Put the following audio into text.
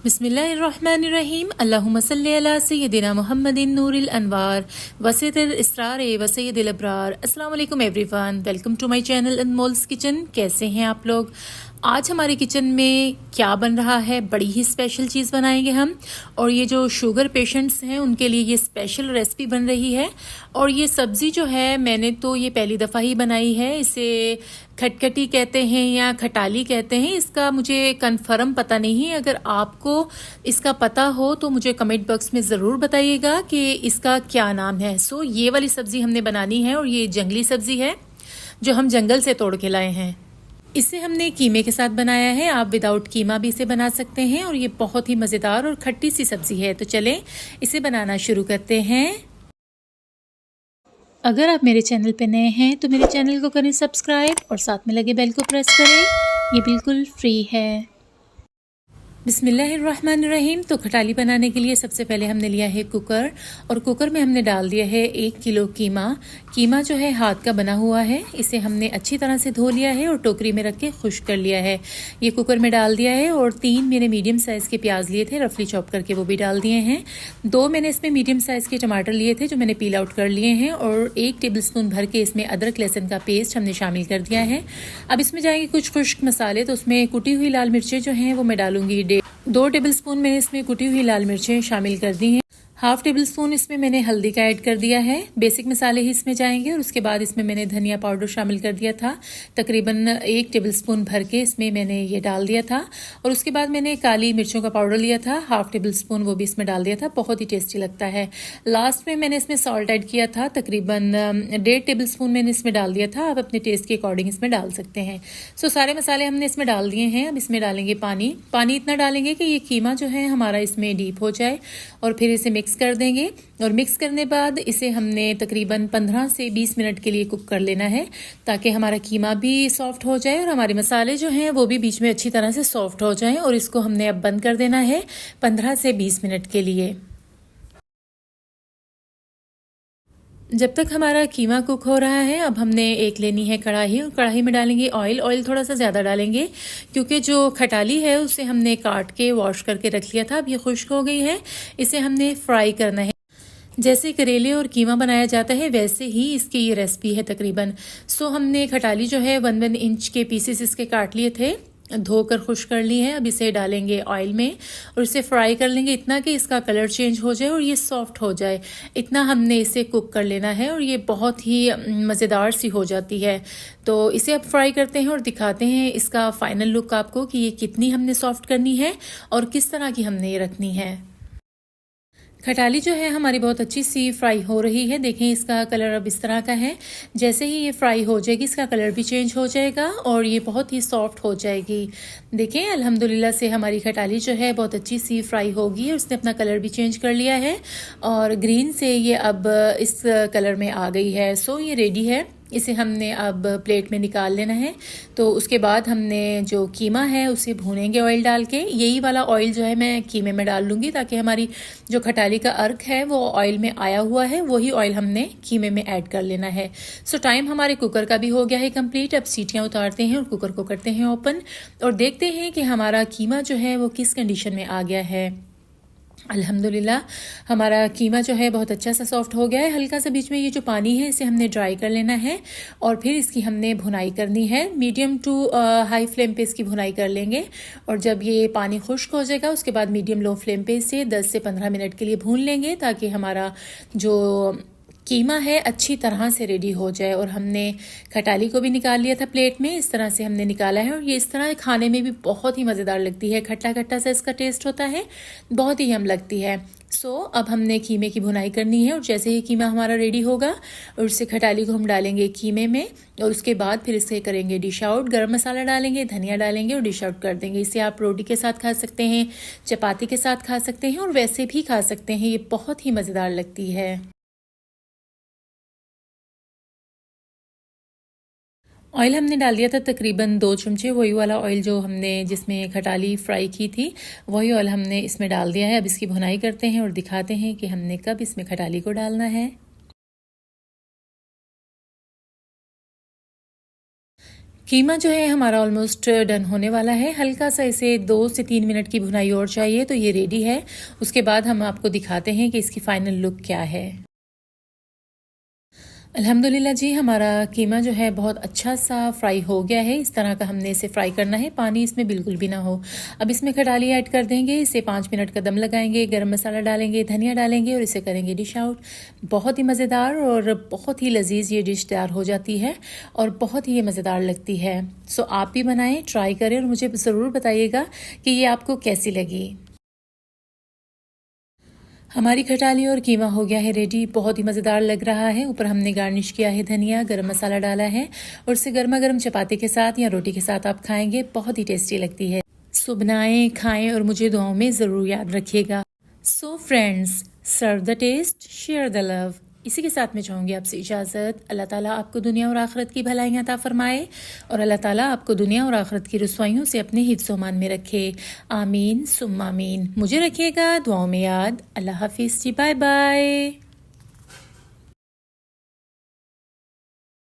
बिस्मिल्लाहिर्रहमानिर्रहीम। अल्लाहुम्मा सल्ली अला सय्यदिना मुहम्मदिन नूरिल अनवार वसीतिल इसरार व सय्यदिल अबरार। अस्सलाम वालेकुम everyone, welcome to my channel Anmol's kitchen. कैसे हैं आप लोग? आज हमारे किचन में क्या बन रहा है? बड़ी ही स्पेशल चीज़ बनाएंगे हम, और ये जो शुगर पेशेंट्स हैं उनके लिए ये स्पेशल रेसिपी बन रही है। और ये सब्ज़ी जो है मैंने तो ये पहली दफ़ा ही बनाई है। इसे खटखटी कहते हैं या खटाली कहते हैं, इसका मुझे कन्फर्म पता नहीं है। अगर आपको इसका पता हो तो मुझे कमेंट बॉक्स में ज़रूर बताइएगा कि इसका क्या नाम है। सो ये वाली सब्ज़ी हमने बनानी है, और ये जंगली सब्ज़ी है जो हम जंगल से तोड़ के लाए हैं। इसे हमने कीमे के साथ बनाया है। आप विदाउट कीमा भी इसे बना सकते हैं, और ये बहुत ही मज़ेदार और खट्टी सी सब्ज़ी है। तो चलें इसे बनाना शुरू करते हैं। अगर आप मेरे चैनल पे नए हैं तो मेरे चैनल को करें सब्सक्राइब और साथ में लगे बेल को प्रेस करें। ये बिल्कुल फ्री है। बिस्मिल्लाहिर्रहमानिर्रहीम। तो खटाली बनाने के लिए सबसे पहले हमने लिया है कुकर, और कुकर में हमने डाल दिया है 1 किलो कीमा। कीमा जो है हाथ का बना हुआ है। इसे हमने अच्छी तरह से धो लिया है और टोकरी में रख के खुश्क कर लिया है। ये कुकर में डाल दिया है। और 3 मैंने मीडियम साइज़ के प्याज लिए थे, रफली चॉप करके वो भी डाल दिए हैं। 2 मैंने इसमें मीडियम साइज़ के टमाटर लिए थे जो मैंने पील आउट कर लिए हैं। और 1 टेबल स्पून भर के इसमें अदरक लहसुन का पेस्ट हमने शामिल कर दिया है। अब इसमें जाएंगे कुछ खुश्क मसाले। तो उसमें कुटी हुई लाल मिर्चें जो हैं वो मैं डालूंगी 2 टेबल स्पून मैंने इसमें कुटी हुई लाल मिर्चें शामिल कर दी हैं। हाफ टेबल स्पून इसमें मैंने हल्दी का ऐड कर दिया है। बेसिक मसाले ही इसमें जाएंगे। और उसके बाद इसमें मैंने धनिया पाउडर शामिल कर दिया था, तकरीबन 1 टेबल स्पून भर के इसमें मैंने ये डाल दिया था। और उसके बाद मैंने काली मिर्चों का पाउडर लिया था, हाफ टेबल स्पून, वो भी इसमें डाल दिया था। बहुत ही टेस्टी लगता है। लास्ट में मैंने इसमें सॉल्ट ऐड किया था, तकरीबन 1.5 टेबल स्पून मैंने इसमें डाल दिया था। आप अपने टेस्ट के अकॉर्डिंग इसमें डाल सकते हैं। सो सारे मसाले हमने इसमें डाल दिए हैं। अब इसमें डालेंगे पानी। पानी इतना डालेंगे कि ये कीमा जो है हमारा इसमें डीप हो जाए, और फिर इसे मिक्स कर देंगे। और मिक्स करने बाद इसे हमने तकरीबन 15 से 20 मिनट के लिए कुक कर लेना है, ताकि हमारा कीमा भी सॉफ्ट हो जाए और हमारे मसाले जो हैं वो भी बीच में अच्छी तरह से सॉफ्ट हो जाएं। और इसको हमने अब बंद कर देना है 15 से 20 मिनट के लिए। जब तक हमारा कीमा कुक हो रहा है, अब हमने एक लेनी है कढ़ाई, और कढ़ाई में डालेंगे ऑयल। ऑयल थोड़ा सा ज़्यादा डालेंगे क्योंकि जो खटाली है उसे हमने काट के वॉश करके रख लिया था। अब ये खुश्क हो गई है। इसे हमने फ्राई करना है। जैसे करेले और कीमा बनाया जाता है वैसे ही इसकी ये रेसिपी है तकरीबन। सो हमने खटाली जो है 1-1 इंच के पीसेस इसके काट लिए थे, धोकर खुश्क कर ली है। अब इसे डालेंगे ऑयल में और इसे फ्राई कर लेंगे इतना कि इसका कलर चेंज हो जाए और ये सॉफ्ट हो जाए। इतना हमने इसे कुक कर लेना है, और ये बहुत ही मज़ेदार सी हो जाती है। तो इसे अब फ्राई करते हैं और दिखाते हैं इसका फाइनल लुक आपको कि ये कितनी हमने सॉफ्ट करनी है और किस तरह की हमने ये रखनी है। खटाली जो है हमारी बहुत अच्छी सी फ्राई हो रही है। देखें इसका कलर अब इस तरह का है। जैसे ही ये फ्राई हो जाएगी इसका कलर भी चेंज हो जाएगा और ये बहुत ही सॉफ्ट हो जाएगी। देखें अल्हम्दुलिल्लाह से हमारी खटाली जो है बहुत अच्छी सी फ्राई होगी, और उसने अपना कलर भी चेंज कर लिया है और ग्रीन से ये अब इस कलर में आ गई है। सो ये रेडी है। इसे हमने अब प्लेट में निकाल लेना है। तो उसके बाद हमने जो कीमा है उसे भूनेंगे ऑयल डाल के। यही वाला ऑयल जो है मैं कीमे में डाल लूँगी, ताकि हमारी जो खटाली का अर्क है वो ऑयल में आया हुआ है, वही ऑयल हमने कीमे में ऐड कर लेना है। सो टाइम हमारे कुकर का भी हो गया है कंप्लीट। अब सीटियाँ उतारते हैं और कुकर को करते हैं ओपन, और देखते हैं कि हमारा कीमा जो है वो किस कंडीशन में आ गया है। अल्हम्दुलिल्लाह हमारा कीमा जो है बहुत अच्छा सा सॉफ्ट हो गया है। हल्का सा बीच में ये जो पानी है इसे हमने ड्राई कर लेना है, और फिर इसकी हमने भुनाई करनी है। मीडियम टू हाई फ्लेम पे इसकी भुनाई कर लेंगे, और जब ये पानी खुश्क हो जाएगा उसके बाद मीडियम लो फ्लेम पे इसे 10 से 15 मिनट के लिए भून लेंगे, ताकि हमारा जो कीमा है अच्छी तरह से रेडी हो जाए। और हमने खटाली को भी निकाल लिया था प्लेट में, इस तरह से हमने निकाला है, और ये इस तरह खाने में भी बहुत ही मज़ेदार लगती है। खट्टा खट्टा सा इसका टेस्ट होता है, बहुत ही यम लगती है। सो अब हमने कीमे की भुनाई करनी है, और जैसे ही कीमा हमारा रेडी होगा और उससे खटाली को हम डालेंगे कीमे में, और उसके बाद फिर इसे करेंगे डिश आउट। गरम मसाला डालेंगे, धनिया डालेंगे और डिश आउट कर देंगे। इसे आप रोटी के साथ खा सकते हैं, चपाती के साथ खा सकते हैं, और वैसे भी खा सकते हैं। ये बहुत ही मज़ेदार लगती है। ऑयल हमने डाल दिया था तकरीबन 2 चमचे, वही वाला ऑयल जो हमने जिसमें खटाली फ्राई की थी वही ऑयल हमने इसमें डाल दिया है। अब इसकी भुनाई करते हैं और दिखाते हैं कि हमने कब इसमें खटाली को डालना है। कीमा जो है हमारा ऑलमोस्ट डन होने वाला है। हल्का सा इसे 2 से 3 मिनट की भुनाई और चाहिए तो ये रेडी है। उसके बाद हम आपको दिखाते हैं कि इसकी फाइनल लुक क्या है। अल्हम्दुलिल्लाह जी, हमारा कीमा जो है बहुत अच्छा सा फ्राई हो गया है। इस तरह का हमने इसे फ्राई करना है, पानी इसमें बिल्कुल भी ना हो। अब इसमें खटाली ऐड कर देंगे, इसे 5 मिनट का दम लगाएंगे, गरम मसाला डालेंगे, धनिया डालेंगे और इसे करेंगे डिश आउट। बहुत ही मज़ेदार और बहुत ही लजीज ये डिश तैयार हो जाती है और बहुत ही ये मज़ेदार लगती है। सो आप भी बनाएं, ट्राई करें और मुझे ज़रूर बताइएगा कि ये आपको कैसी लगी। हमारी खटाली और कीमा हो गया है रेडी। बहुत ही मज़ेदार लग रहा है। ऊपर हमने गार्निश किया है धनिया, गरम मसाला डाला है और इसे गर्मा गर्म चपाती के साथ या रोटी के साथ आप खाएंगे, बहुत ही टेस्टी लगती है। सो बनाएं, खाएं और मुझे दुआओं में ज़रूर याद रखिएगा। So friends, serve the taste, share the love. इसी के साथ मैं चाहूँगी आपसे इजाज़त। अल्लाह ताला आपको दुनिया और आखिरत की भलाइयाँ अता फरमाए और अल्लाह ताला आपको दुनिया और आखिरत की रुसवाइयों से अपने हिफ्ज़ व अमान में रखे। आमीन सुम्मा आमीन। मुझे रखिएगा दुआओं में याद। अल्लाह हाफिज़ जी, बाय बाय।